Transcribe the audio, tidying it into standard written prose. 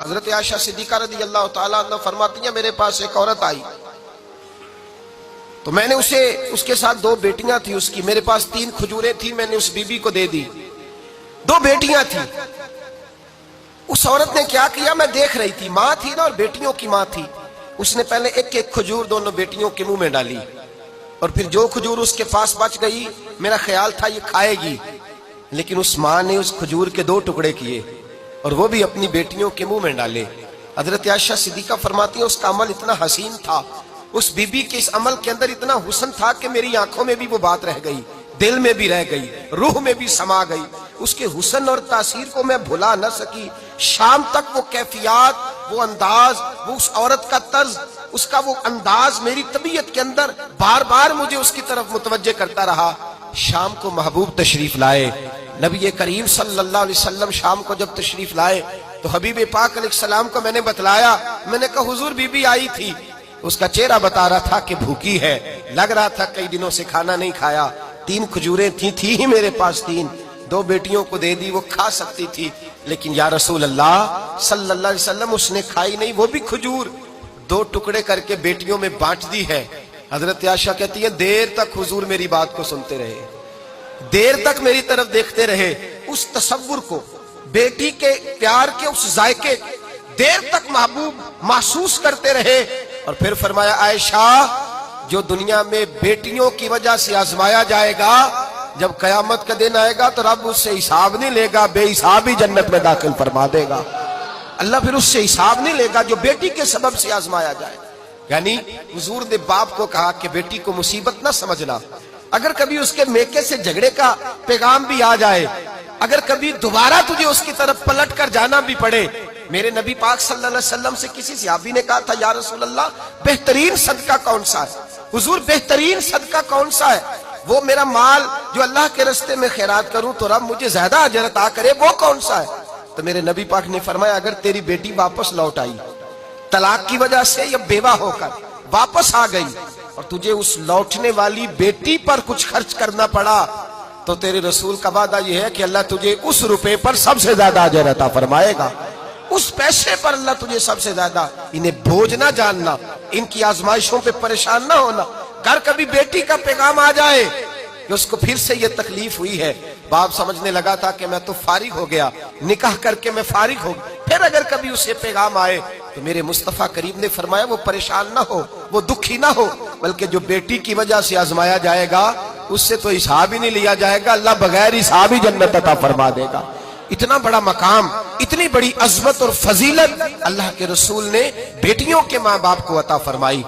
حضرت عائشہ صدیقہ رضی اللہ تعالیٰ عنہ فرماتی ہیں میرے پاس ایک عورت آئی تو میں نے اس کے ساتھ 2 بیٹیاں تھی اس کی، میرے پاس 3 کھجوریں تھی، میں نے اس بی بی کو دے دی، 2 بیٹیاں تھیں۔ اس عورت نے کیا کیا، میں دیکھ رہی تھی، ماں تھی نا اور بیٹیوں کی ماں تھی، اس نے پہلے ایک ایک کھجور دونوں بیٹیوں کے منہ میں ڈالی، اور پھر جو کھجور اس کے پاس بچ گئی میرا خیال تھا یہ کھائے گی، لیکن اس ماں نے اس کھجور کے 2 ٹکڑے کیے اور وہ بھی اپنی بیٹیوں کے منہ میں ڈالے۔ حضرت عائشہ صدیقہ فرماتی ہیں اس کا عمل اتنا حسین تھا، اس بی بی کے اس عمل کے اندر اتنا حسن تھا کہ میری آنکھوں میں بھی وہ بات رہ گئی، دل میں بھی رہ گئی، روح میں بھی سما گئی، اس کے حسن اور تاثیر کو میں بھلا نہ سکی۔ شام تک وہ کیفیات، وہ انداز، وہ اس عورت کا طرز، اس کا وہ انداز میری طبیعت کے اندر بار بار مجھے اس کی طرف متوجہ کرتا رہا۔ شام کو محبوب تشریف لائے، نبی کریم صلی اللہ علیہ وسلم شام کو جب تشریف لائے تو حبیب پاک علیہ السلام کو میں نے بتلایا، میں نے کہا حضور بی بی آئی تھی، اس کا چہرہ بتا رہا تھا کہ بھوکی ہے، لگ رہا تھا کئی دنوں سے کھانا نہیں کھایا، 3 کھجوریں تھی ہی میرے پاس 3، 2 بیٹیوں کو دے دی، وہ کھا سکتی تھی، لیکن یا رسول اللہ صلی اللہ علیہ وسلم اس نے کھائی نہیں، وہ بھی کھجور 2 ٹکڑے کر کے بیٹیوں میں بانٹ دی ہے۔ حضرت عائشہ کہتی ہے دیر تک حضور میری بات کو سنتے رہے، دیر تک میری طرف دیکھتے رہے، اس تصور کو، بیٹی کے پیار کے اس ذائقے دیر تک محبوب محسوس کرتے رہے، اور پھر فرمایا عائشہ جو دنیا میں بیٹیوں کی وجہ سے آزمایا جائے گا، جب قیامت کا دن آئے گا تو رب اس سے حساب نہیں لے گا، بے حساب ہی جنت میں داخل فرما دے گا۔ اللہ پھر اس سے حساب نہیں لے گا جو بیٹی کے سبب سے آزمایا جائے۔ یعنی حضور نے باپ کو کہا کہ بیٹی کو مصیبت نہ سمجھنا، اگر کبھی اس کے میکے سے جھگڑے کا پیغام بھی آ جائے، اگر کبھی دوبارہ تجھے اس کی طرف پلٹ کر جانا بھی پڑے، میرے نبی پاک صلی اللہ علیہ وسلم سے کسی صحابی نے کہا تھا یا رسول اللہ بہترین صدقہ کون سا ہے؟ حضور بہترین صدقہ کون سا ہے؟ وہ میرا مال جو اللہ کے راستے میں خیرات کروں تو رب مجھے زیادہ اجر عطا کرے، وہ کون سا ہے؟ تو میرے نبی پاک نے فرمایا اگر تیری بیٹی واپس لوٹ آئی، طلاق کی وجہ سے یا بیوہ ہو کر واپس آ گئی، اور تجھے اس لوٹنے والی بیٹی پر کچھ خرچ کرنا پڑا، تو تیرے رسول کا وعدہ یہ ہے کہ اللہ تجھے اس روپے پر سب سے زیادہ اجر عطا فرمائے گا، اس پیسے پر اللہ تجھے سب سے زیادہ۔ انہیں بوجھ نہ جاننا، ان کی آزمائشوں پہ پریشان نہ ہونا۔ گھر کبھی بیٹی کا پیغام آ جائے کہ اس کو پھر سے یہ تکلیف ہوئی ہے، باپ سمجھنے لگا تھا کہ میں تو فارغ ہو گیا، نکاح کر کے میں فارغ ہو گیا، پھر اگر کبھی اسے پیغام آئے تو میرے مصطفیٰ کریم نے فرمایا وہ پریشان نہ ہو، وہ دکھی نہ ہو، بلکہ جو بیٹی کی وجہ سے آزمایا جائے گا اس سے تو حساب ہی نہیں لیا جائے گا، اللہ بغیر حساب ہی جنت عطا فرما دے گا۔ اتنا بڑا مقام، اتنی بڑی عظمت اور فضیلت اللہ کے رسول نے بیٹیوں کے ماں باپ کو عطا فرمائی۔